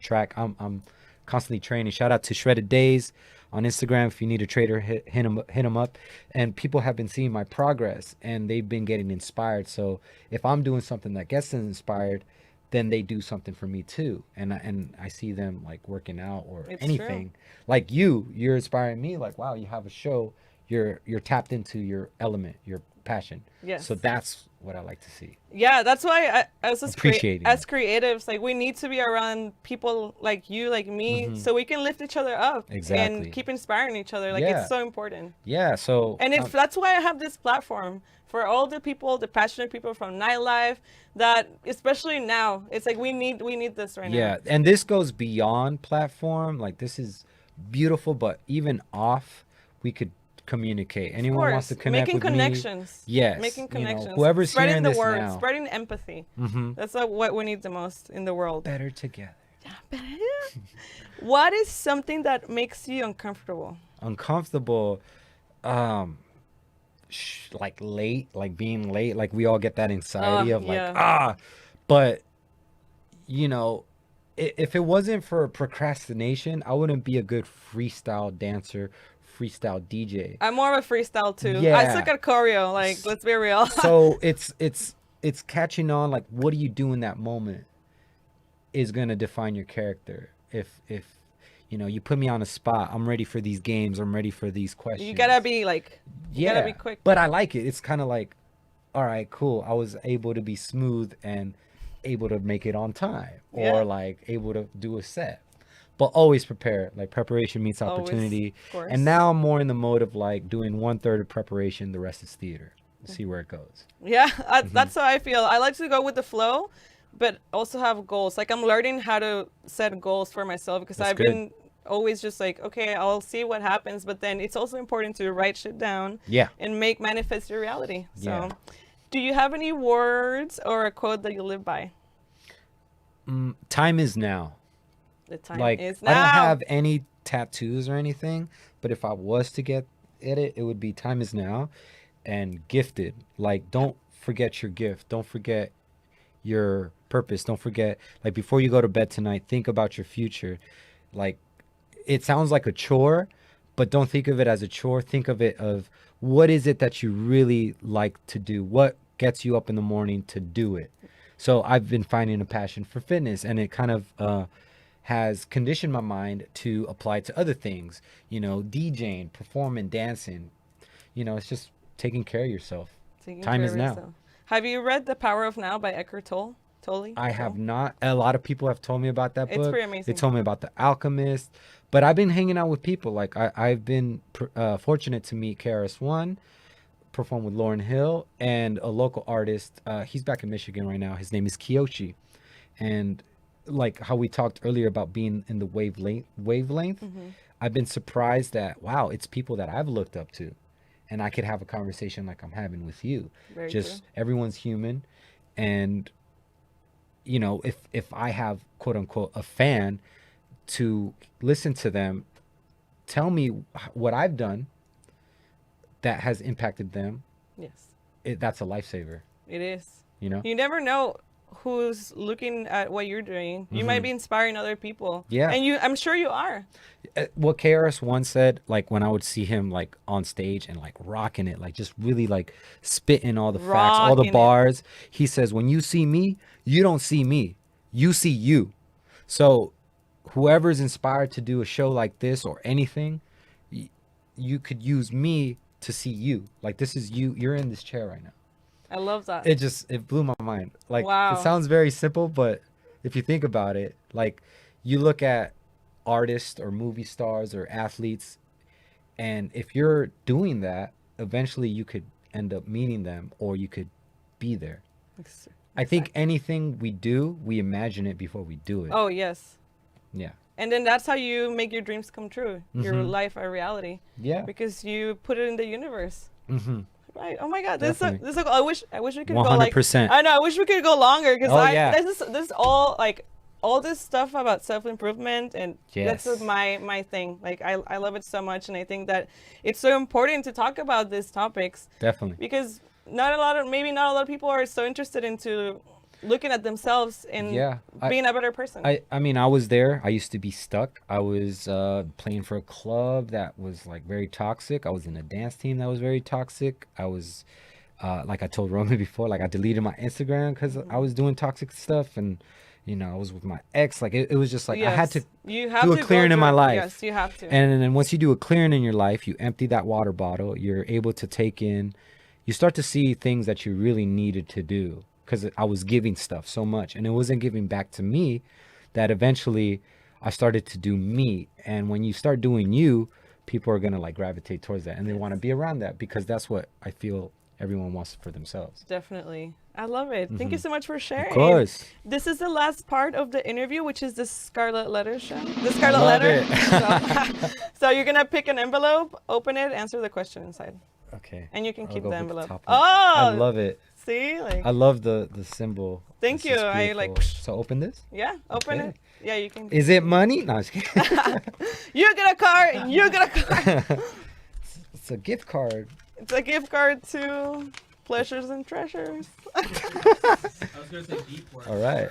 track, I'm constantly training. Shout out to Shredded Days on Instagram. If you need a trader, hit him up. And people have been seeing my progress and they've been getting inspired. So if I'm doing something that gets them inspired, then they do something for me too. And I see them like working out or
It's
anything. Like you're inspiring me. Like, wow, you have a show. You're tapped into your element, your passion.
Yes.
So that's what I like to see.
Yeah, that's why as
Appreciating
as creatives, like we need to be around people like you, like me, so we can lift each other up
Exactly.
and keep inspiring each other. Like
Yeah.
it's so important.
Yeah. So
And if that's why I have this platform for all the people, the passionate people from nightlife, that especially now, it's like we need this right now.
yeah, and this goes beyond platform. Like this is beautiful, but even off, we could communicate. Anyone
Of
wants to
course,
connect
making
with
connections.
me? Yes.
Making
you know,
connections.
whoever's
spreading
hearing
the
this
word,
now.
spreading empathy.
Mhm.
That's what we need the most in the world.
Better together.
What is something that makes you uncomfortable?
Uncomfortable, like late, like being late. Like we all get that anxiety of like
yeah.
But you know, if it wasn't for procrastination, I wouldn't be a good freestyle dancer, freestyle DJ.
I'm more of a freestyle too.
Yeah.
I suck at choreo. Like, let's be real.
So it's catching on. Like, what do you do in that moment is gonna define your character. If you know, you put me on a spot, I'm ready for these games. I'm ready for these questions.
You gotta be like, you gotta be quick.
But I like it. It's kind of like, all right, cool. I was able to be smooth and able to make it on time, or like able to do a set. But always prepare. Like preparation meets opportunity.
Of course.
And now I'm more in the mode of like doing 1/3 of preparation, the rest is theater. See where it goes.
Yeah, that's how I feel. I like to go with the flow, but also have goals. Like I'm learning how to set goals for myself because I've been always just like, okay, I'll see what happens. But then it's also important to write shit down.
Yeah.
And manifest your reality. So,
Yeah.
Do you have any words or a quote that you live by?
Time is now.
The time
Like
is now.
I don't have any tattoos or anything, but if I was to get it would be time is now and gifted. Like don't forget your gift. Don't forget your purpose. Don't forget, like before you go to bed tonight, think about your future. Like it sounds like a chore, but don't think of it as a chore. Think of it of what is it that you really like to do? What gets you up in the morning to do it? So I've been finding a passion for fitness, and it kind of has conditioned my mind to apply to other things, you know, DJing, performing, dancing. You know, it's just taking care of yourself. Time is now.
Have you read The Power of Now by Eckhart Tolle?
I have not. A lot of people have told me about that book.
It's pretty amazing.
They told me about The Alchemist, but I've been hanging out with people. Like I've been fortunate to meet KRS-One, perform with Lauryn Hill, and a local artist. He's back in Michigan right now. His name is Kiyoshi, and like how we talked earlier about being in the wavelength. I've been surprised that wow, it's people that I've looked up to, and I could have a conversation like I'm having with you.
Very
Just
true.
everyone's human, and you know, if I have quote unquote a fan to listen to them tell me what I've done that has impacted them,
Yes.
That's a lifesaver.
It is.
You know?
You never know who's looking at what you're doing. You might be inspiring other people.
Yeah.
And I'm sure you are.
What KRS once said, like when I would see him like on stage and like rocking it, like just really like spitting all the facts, all the
Rocking it.
bars. He says, when you see me, you don't see me, you see you. So whoever's inspired to do a show like this or anything, you could use me to see you. Like this is you. You're in this chair right now.
I love that.
It blew my mind. Like
Wow.
it sounds very simple, but if you think about it, like you look at artists or movie stars or athletes, and if you're doing that, eventually you could end up meeting them or you could be there. I think anything we do, we imagine it before we do it.
Oh, yes.
Yeah.
And then that's how you make your dreams come true, your life a reality.
Yeah.
Because you put it in the universe.
Mm-hmm.
Right. Oh my God.
Definitely.
I wish we could 100%.
go like. 100%.
I know. I wish we could go longer because
yeah.
This is all like all this stuff about self-improvement, and that's my thing. Like I love it so much, and I think that it's so important to talk about these topics.
Definitely.
Because not a lot of people are so interested into looking at themselves and being a better person.
I mean, I was there. I used to be stuck. I was playing for a club that was like very toxic. I was in a dance team that was very toxic. I was like I told Roman before, like I deleted my Instagram because I was doing toxic stuff, and you know, I was with my ex. Like it was just like I had to do a clearing in my life.
Yes, you have to.
And then once you do a clearing in your life, you empty that water bottle. You're able to take in. You start to see things that you really needed to do. Because I was giving stuff so much and it wasn't giving back to me, that eventually I started to do me. And when you start doing you, people are going to like gravitate towards that, and they want to be around that, because that's what I feel everyone wants for themselves.
Definitely. I love it. Thank you so much for sharing.
Of course.
This is the last part of the interview, which is the Scarlett Letter show. The Scarlett Letter. So you're going to pick an envelope, open it, answer the question inside.
Okay.
And you can keep the envelope.
Oh, I love it.
See, like
I love the symbol.
Thank you. I like.
So open this.
Yeah, open it. Yeah, you can.
Is it money? No, I'm just kidding.
You get a card. And you get a card.
It's a gift card.
It's a gift card to Pleasures and Treasures.
I was gonna say deep work.
All right.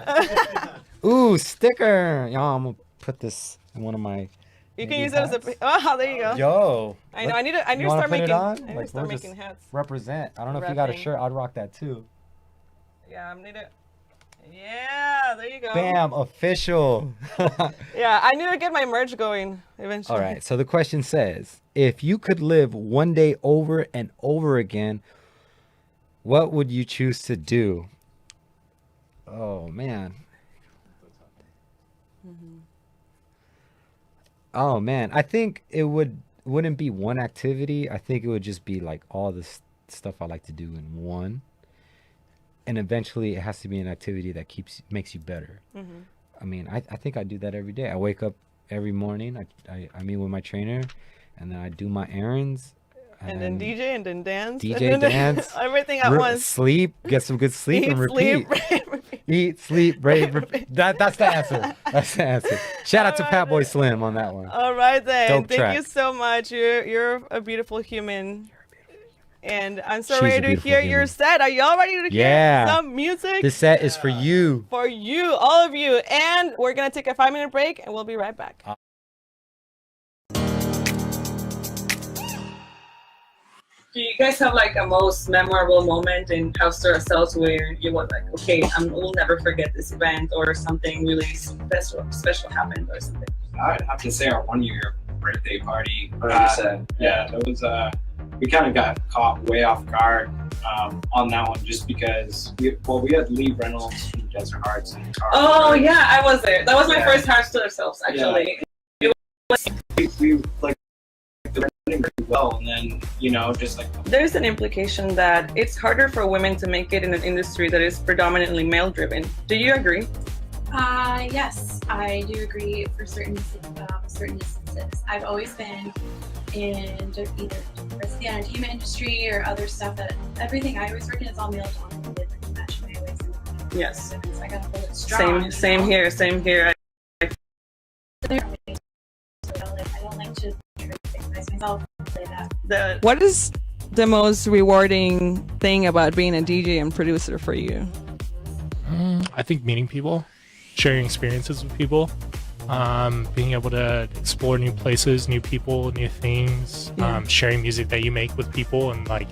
Ooh, sticker. Y'all, I'm gonna put this in one of my.
You can use it as a. Oh, there you go.
Yo.
I know. I need to start making. I need to start making hats.
Represent. I don't know if you got a shirt. I'd rock that too.
Yeah, I need it. Yeah, there you go.
Bam, official.
Yeah, I need to get my merch going eventually.
All right. So the question says, if you could live one day over and over again, what would you choose to do? Oh man. Oh man, I think it wouldn't be one activity. I think it would just be like all this stuff I like to do in one. And eventually it has to be an activity that makes you better. I mean, I think I do that every day. I wake up every morning, I meet with my trainer, and then I do my errands.
And then DJ, and then dance.
DJ, dance.
Everything at once.
Sleep, get some good sleep, and repeat.
Repeat.
Eat, sleep, break, repeat. That's the answer. That's the answer. Shout out to Pat Boy Slim on that one.
All right then.
Dope
Thank
track.
you so much. You're a beautiful human. And I'm so ready to hear your set. Are y'all ready to hear some music?
This set is for you.
For you, all of you. And we're going to take a 5-minute break, and we'll be right back. Do you guys have like a most memorable moment in house to ourselves where you were like, okay, we'll never forget this event, or something really special happened or something?
I'd have to say our 1-year birthday party.
100%.
Yeah, that was we kind of got caught way off guard on that one, just because we had Lee Reynolds from Desert Hearts in the car.
Oh yeah, I was there. That was my first house to ourselves actually.
Yeah. We like pretty well, and then just like
there's an implication that it's harder for women to make it in an industry that is predominantly male driven. Do you agree?
Yes, I do agree for certain instances. I've always been in either the entertainment industry or other stuff that everything I always work in is all male dominated. Like match my ways.
Yes.
So I gotta hold it strong.
Same here.
I don't like to criticize myself. What is the most rewarding thing about being a DJ and producer for you?
I think meeting people, sharing experiences with people, being able to explore new places, new people, new things, sharing music that you make with people, and like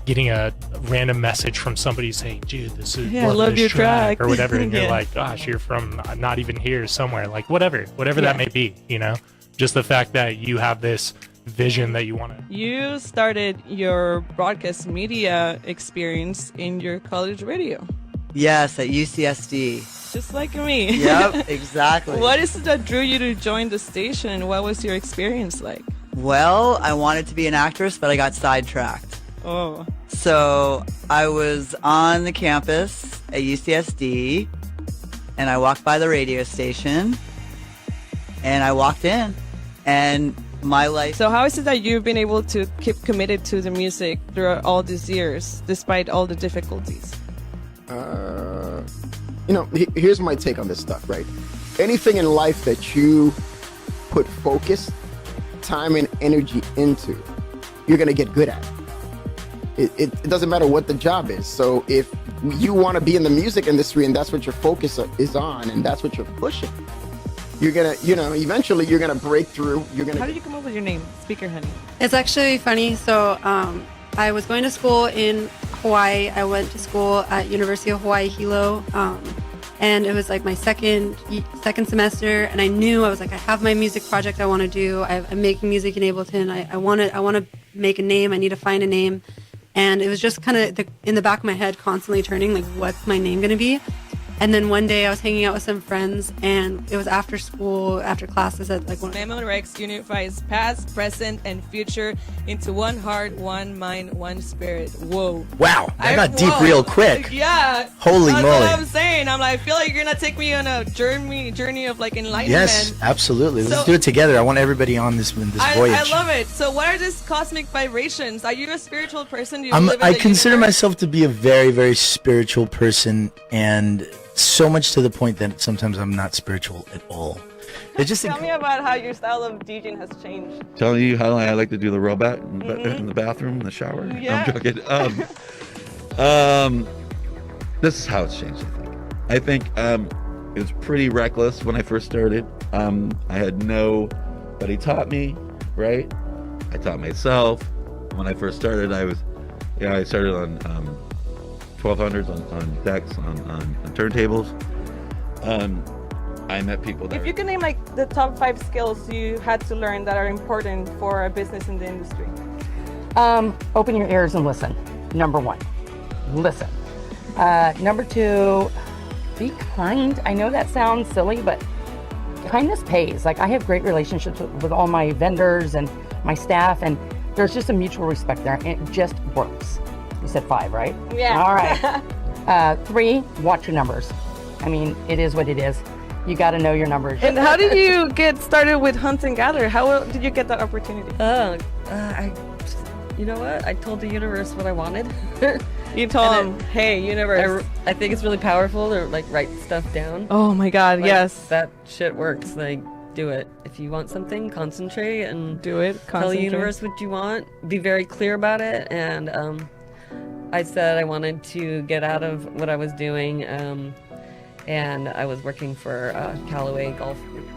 getting a random message from somebody saying, dude, this is
I love your track
or whatever, and you're like, gosh, you're from not even here, somewhere, like whatever that may be, just the fact that you have this vision that you want to.
You started your broadcast media experience in your college radio.
Yes, at UCSD.
Just like me.
Yep, exactly.
What is it that drew you to join the station? What was your experience like?
Well, I wanted to be an actress, but I got sidetracked.
Oh.
So I was on the campus, at UCSD, and I walked by the radio station, and I walked in, and my life.
So how is it that you've been able to keep committed to the music throughout all these years, despite all the difficulties?
Here's my take on this stuff, right? Anything in life that you put focus, time, and energy into, you're going to get good at. It doesn't matter what the job is. So if you want to be in the music industry and that's what your focus is on and that's what you're pushing, you're going to, eventually you're going to break through.
How did you come up with your name, Speaker Honey?
It's actually funny. So I was going to school in Hawaii. I went to school at University of Hawaii Hilo, and it was like my second semester. And I knew, I was like, I have my music project I want to do. I'm making music in Ableton. I want to make a name. I need to find a name. And it was just kind of in the back of my head, constantly turning, like, what's my name going to be? And then one day I was hanging out with some friends, and it was after school, after classes at like one.
Memo Rex unifies past, present, and future into one heart, one mind, one spirit. Whoa.
Wow, that got deep real quick.
Yeah.
Holy
That's
moly.
what I'm saying. I feel like you're going to take me on a journey of like enlightenment.
Yes, absolutely. Let's do it together. I want everybody on this voyage.
I love it. So what are these cosmic vibrations? Are you a spiritual person? Do you live in
I
the
consider
universe?
myself to be a very, very spiritual person, and so much to the point that sometimes I'm not spiritual at all. It just
Tell me about how your style of DJing has changed.
Telling you how I like to do the robot in the bathroom, in the shower.
Yeah.
I'm joking. This is how it's changed, I think. It was pretty reckless when I first started. I had nobody taught me, right? I taught myself. When I first started, I started on 1200s on decks, on turntables. I met people that.
If you can name like the top 5 skills you had to learn that are important for a business in the industry.
Open your ears and listen. Number 1, listen. Number 2, be kind. I know that sounds silly, but kindness pays. Like, I have great relationships with all my vendors and my staff, and there's just a mutual respect there, and it just works. You said 5, right?
Yeah.
All right. 3, watch your numbers. I mean, it is what it is. You got to know your numbers.
And how did you get started with Hunt and Gather? How did you get that opportunity?
You know what? I told the universe what I wanted.
You told them, hey, universe.
I think it's really powerful to like write stuff down.
Oh my God,
Like,
yes.
That shit works. Like, do it. If you want something, concentrate and
do it.
Tell the universe what you want. Be very clear about it. And I said I wanted to get out of what I was doing. And I was working for Callaway Golf Group.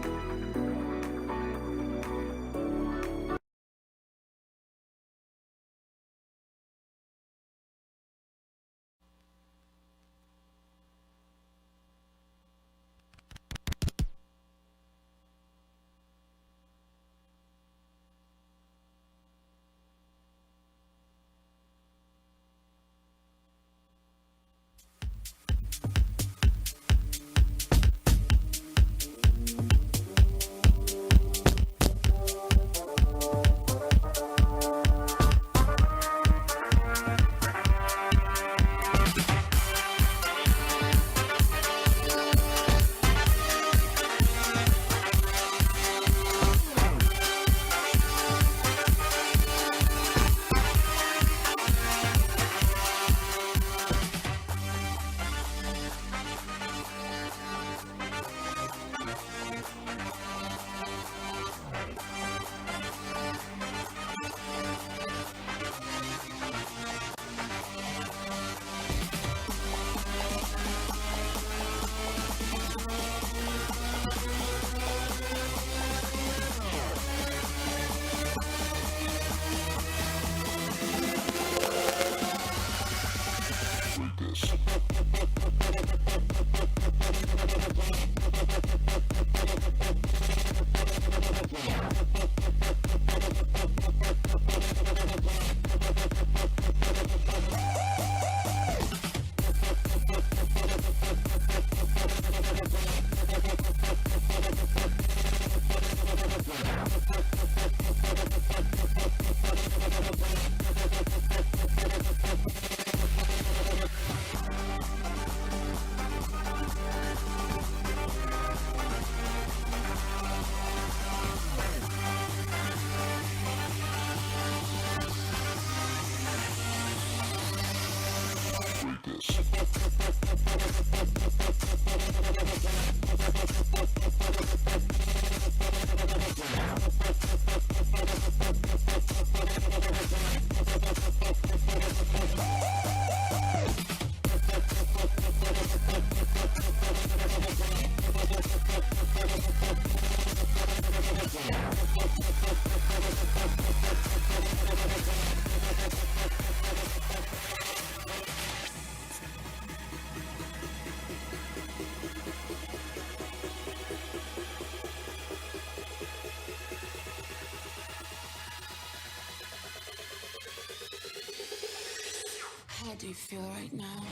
How do you feel right now?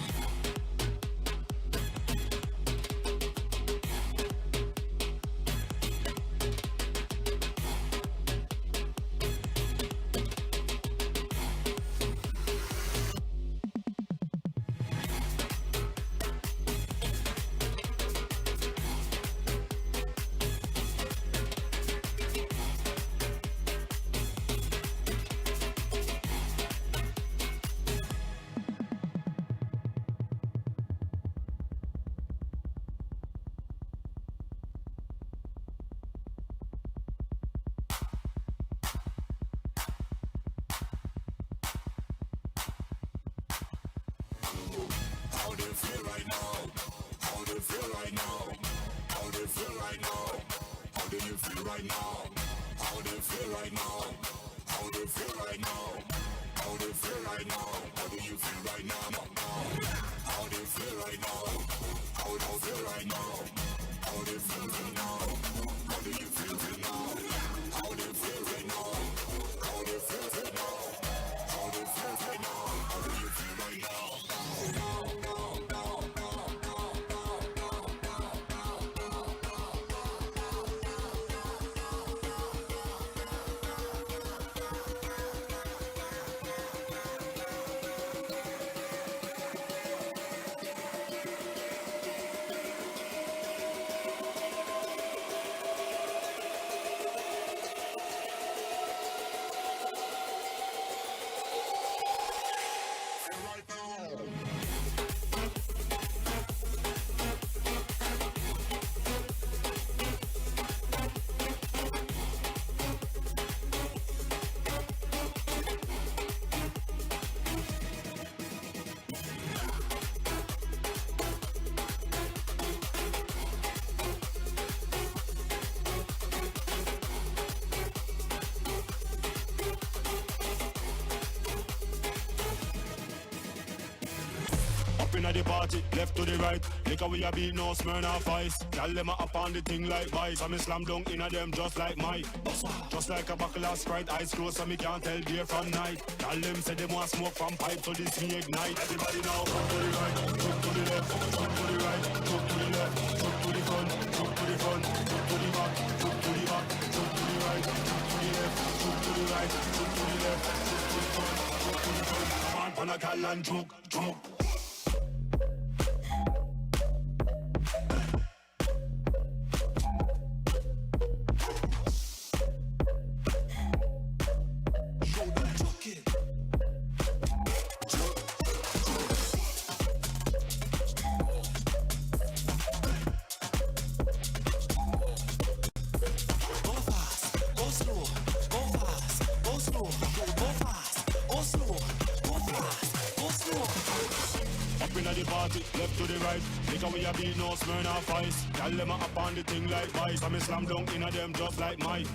Inna the party, left to the right. Liquor we a beat, no Smirnoff Ice. Y'all them a up on the thing like vice. I me slam dunk inna them just like Mike. Just like a buckle of Sprite, eyes closed so me can't tell day from night. Y'all them say them want smoke from pipe, so this me ignite. Everybody now, jump to the right, jump to the left, jump to the right, jump to the left, jump to the front, jump to the front, jump to the back, jump to the back, jump to the right, jump to the left, jump to the right, jump to the left, jump to the front, jump to the front. Come on, pan a gal and jump, jump. Left to the right, liquor we a beat, no Smirnoff Ice. Y'all them a up on the thing like vice. I me slam dunk inna them just like Mike.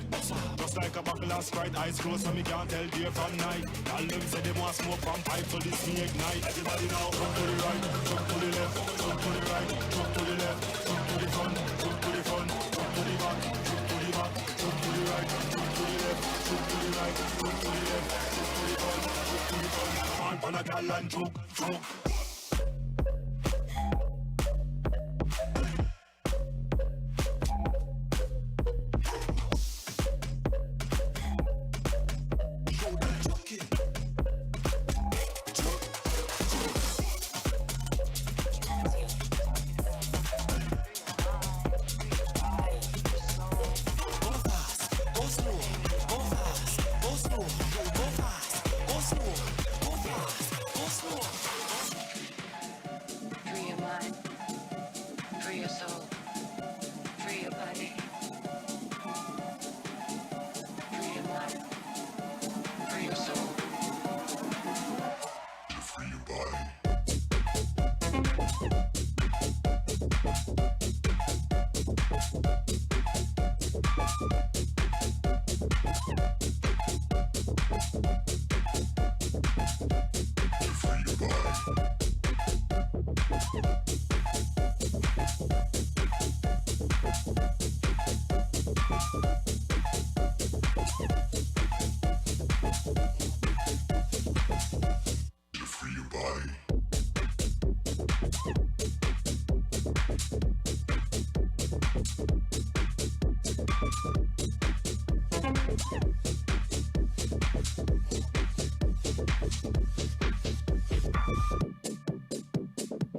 Just like a buckle of Sprite, eyes closed so me can't tell day from night. Y'all them say them want smoke from pipe, so this me ignite. Everybody now, jump to the right, jump to the left, jump to the right, jump to the left, jump to the front, jump to the front, jump to the back, jump to the back, jump to the right, jump to the left, jump to the right, jump to the left, jump to the front, jump to the front. Come on, pan a gal and jump, jump.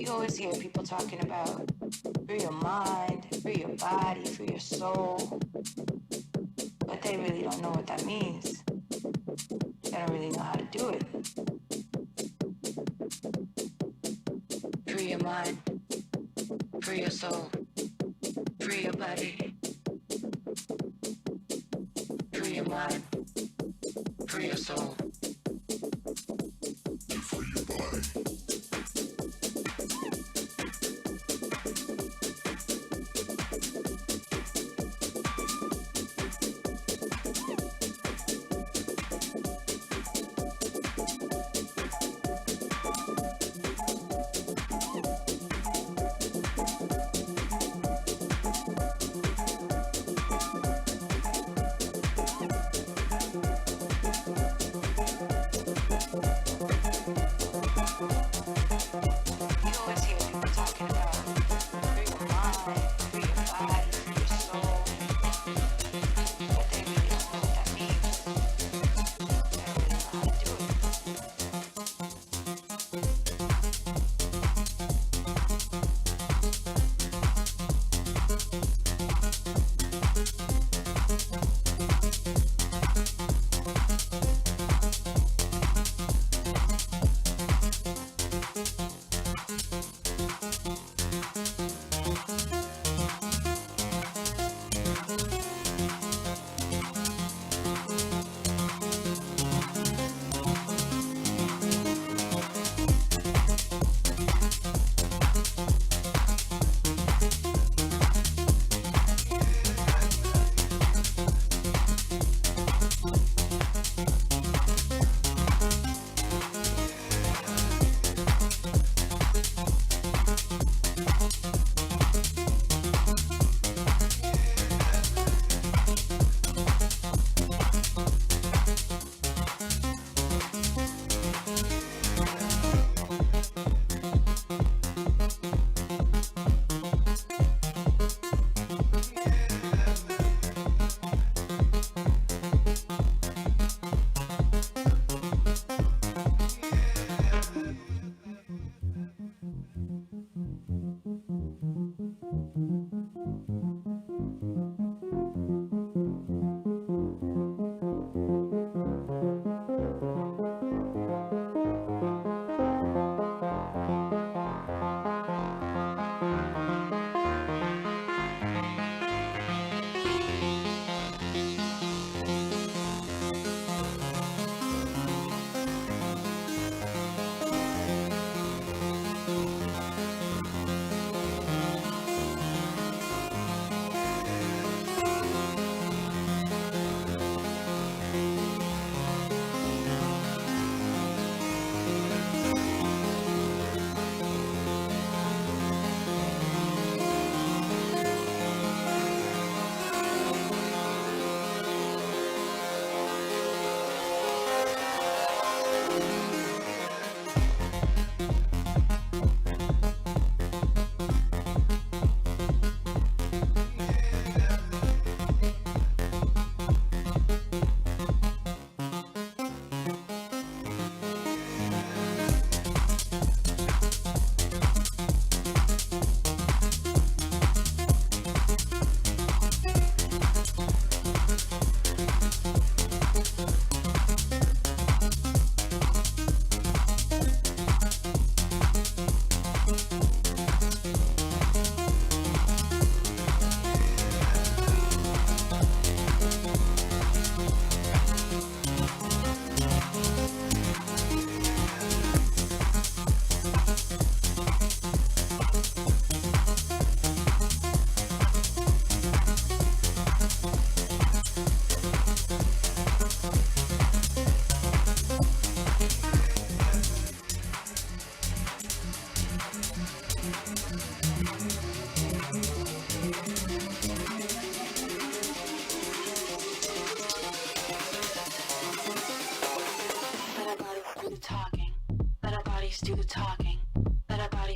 You always hear people talking about free your mind, free your body, free your soul, but they really don't know what that means. They don't really know how to do it. Free your mind, free your soul, free your body, free your mind, free your soul, free your body.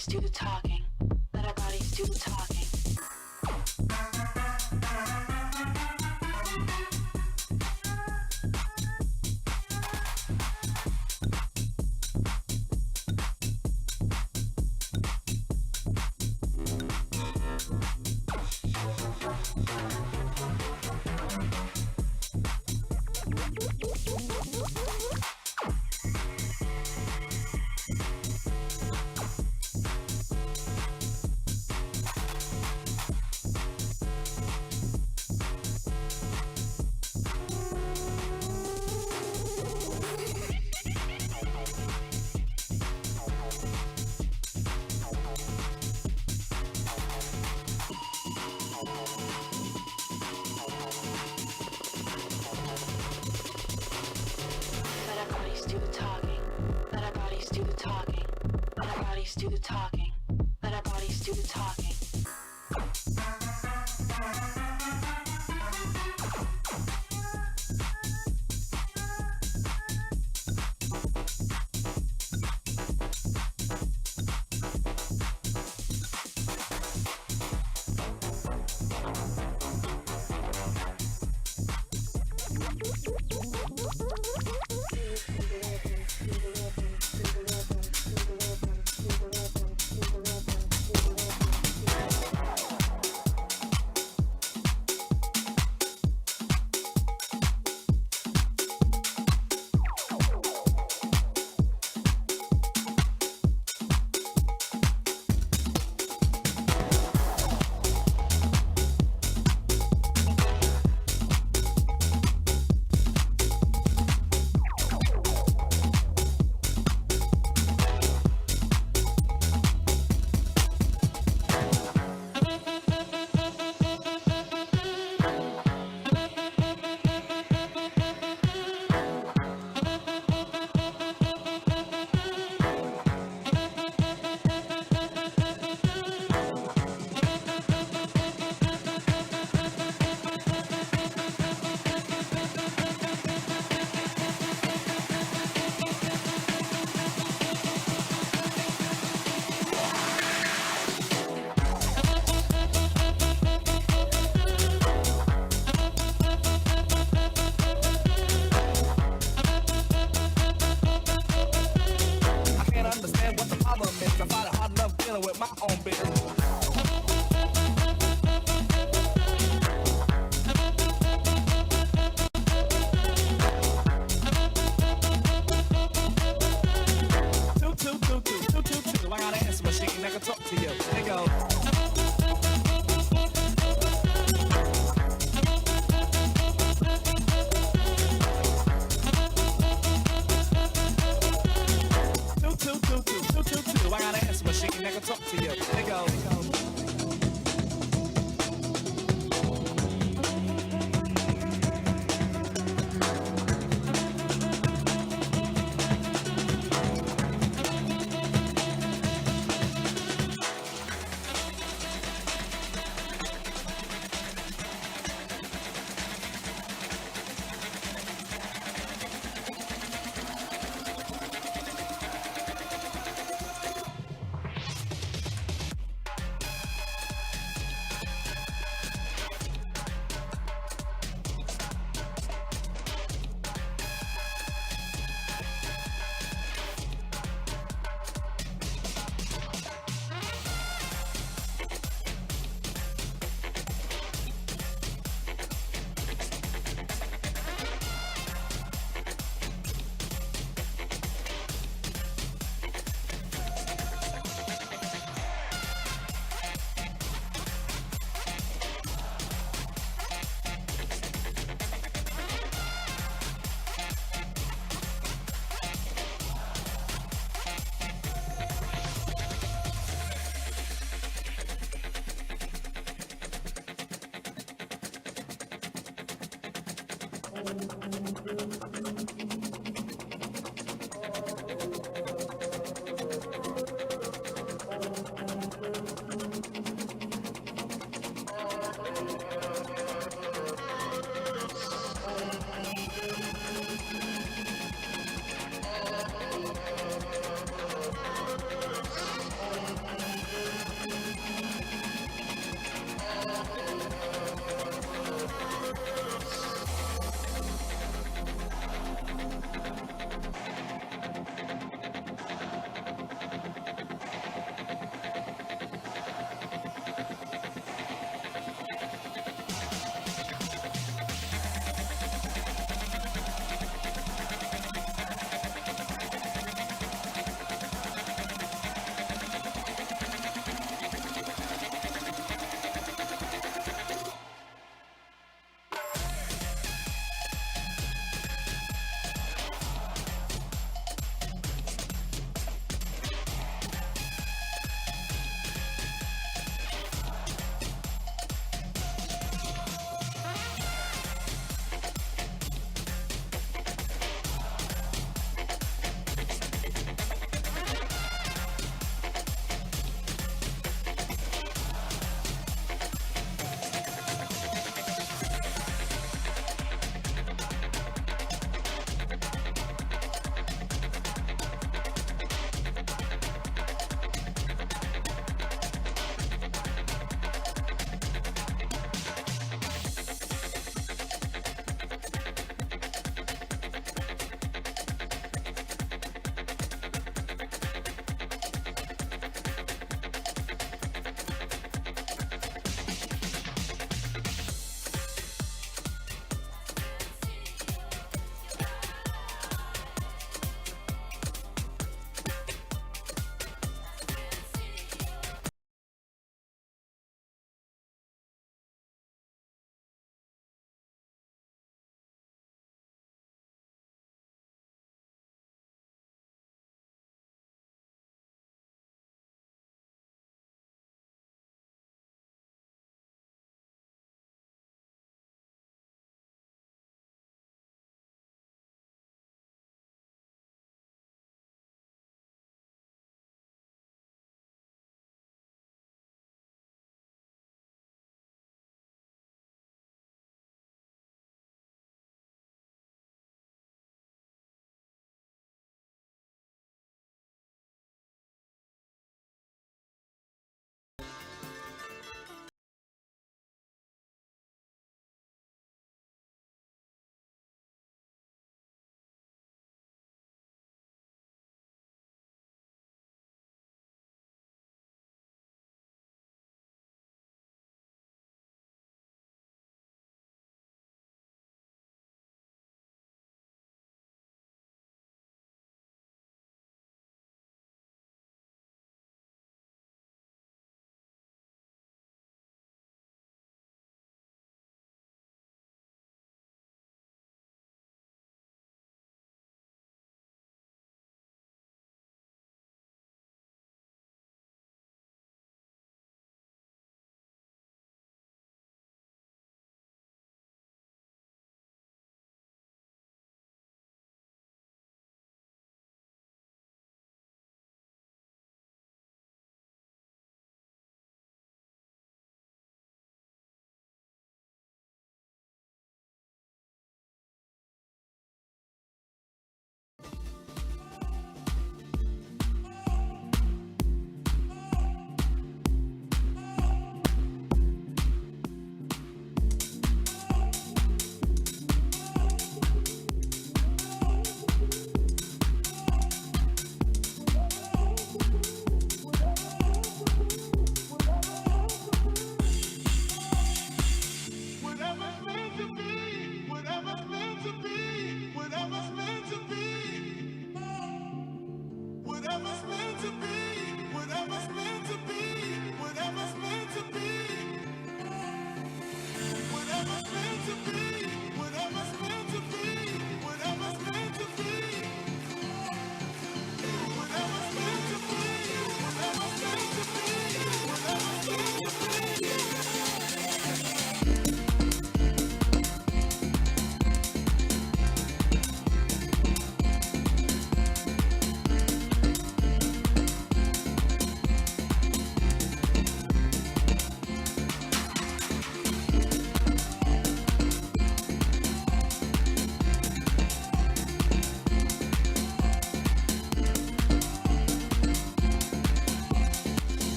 bodies do the talking. Let our bodies do the talking. Do the talking. Let our bodies do the talking.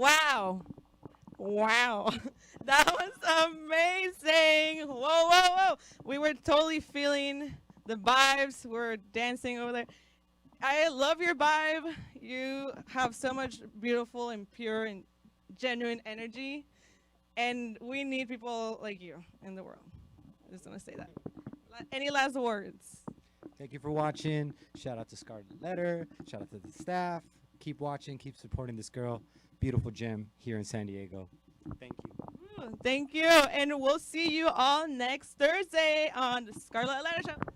Wow. Wow. That was amazing. Whoa, whoa, whoa. We were totally feeling the vibes. We're dancing over there. I love your vibe. You have so much beautiful and pure and genuine energy. And we need people like you in the world. I just want to say that. Any last words?
Thank you for watching. Shout out to Scarlett Letter. Shout out to the staff. Keep watching. Keep supporting this girl. Beautiful gem here in San Diego. Thank you.
Thank you. And we'll see you all next Thursday on the Scarlett Letter Show.